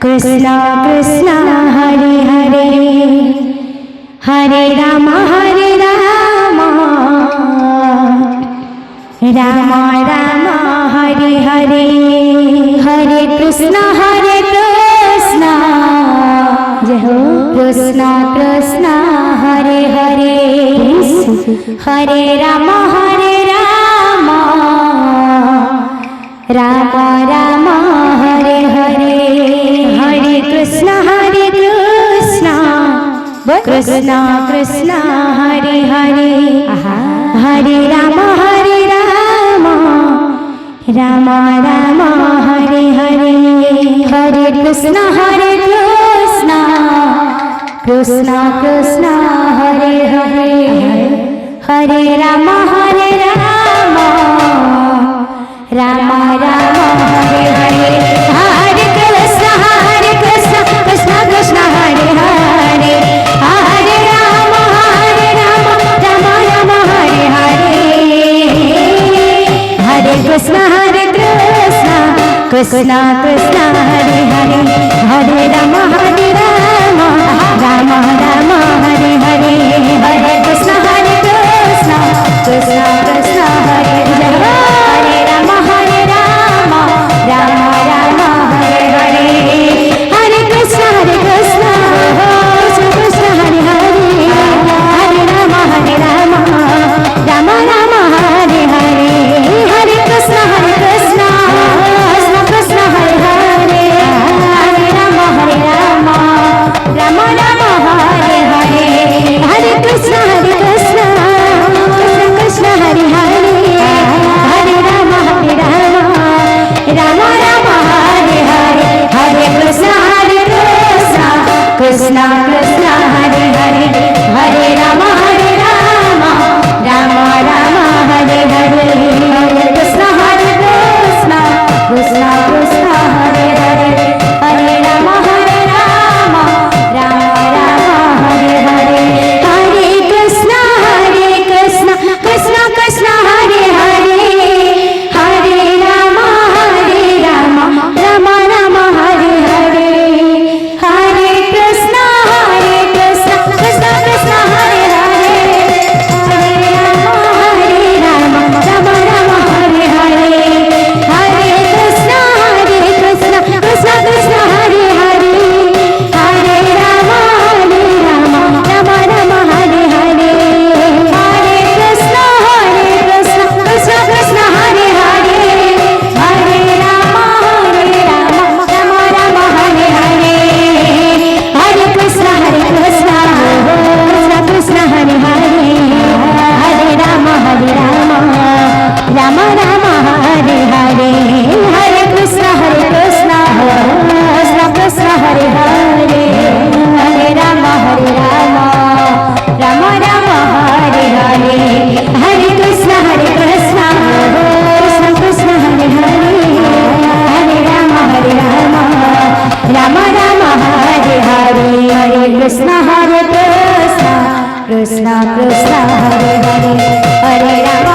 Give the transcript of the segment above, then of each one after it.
कृष्णा कृष्णा हरे हरे हरे राम राम राम हरे हरे हरे कृष्णा जय हो कृष्णा कृष्णा हरे हरे हरे राम राम राम हरे हरे हरे कृष्णा कृष्णा कृष्णा हरे हरे हरे राम राम राम हरे हरे हरे कृष्णा कृष्णा कृष्णा हरे हरे हरे राम राम राम हरे हरे हरे कृष्णा कृष्णा कृष्णा हरे हरे हरे राम राम राम हरे हरे हरे कृष्णा कृष्णा कृष्णा हरे हरे हरे राम राम राम हरे हरे हरे कृष्णा कृष्णा कृष्णा हरे हरे हरे राम राम राम हरे हरे हरे कृष्णा कृष्णा कृष्णा हरे हरे हरे राम राम राम हरे हरे हरे कृष्णा कृष्णा कृष्णा हरे हरे हरे राम राम राम हरे हरे हरे कृष्णा कृष्णा कृष्णा हरे हरे हरे राम राम राम हरे हरे हरे कृष्णा कृष्णा कृष्णा हरे हरे हरे राम राम राम हरे हरे हरे कृष्णा कृष्णा कृष्णा कृष्णा हरे हरे हरे राम राम राम हरे हरे हरे कृष्णा कृष्णा कृष्णा हरे हरे हरे राम राम राम हरे हरे हरे कृष्णा कृष्णा कृष्णा हरे हरे हरे राम राम हरे हरे हरे कृष्णा कृष्णा कृष्णा हरे हरे हरे राम राम हरे हरे हरे कृष्णा कृष्णा कृष्णा हरे हरे हरे राम राम हरे हरे हरे कृष्णा कृष्णा कृष्णा हरे हरे हरे राम राम हरे हरे हरे कृष्णा कृष्णा कृष्णा हरे हरे हरे राम राम राम हरे हरे हरे कृष्णा कृष्णा कृष्णा हरे हरे हरे राम राम हरे हरे हरे कृष्णा कृष्णा कृष्णा हरे हरे हरे राम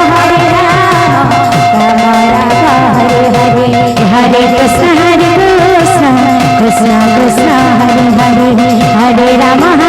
राम हरे हरे हरे कृष्णा कृष्णा कृष्णा हरे हरे हरे राम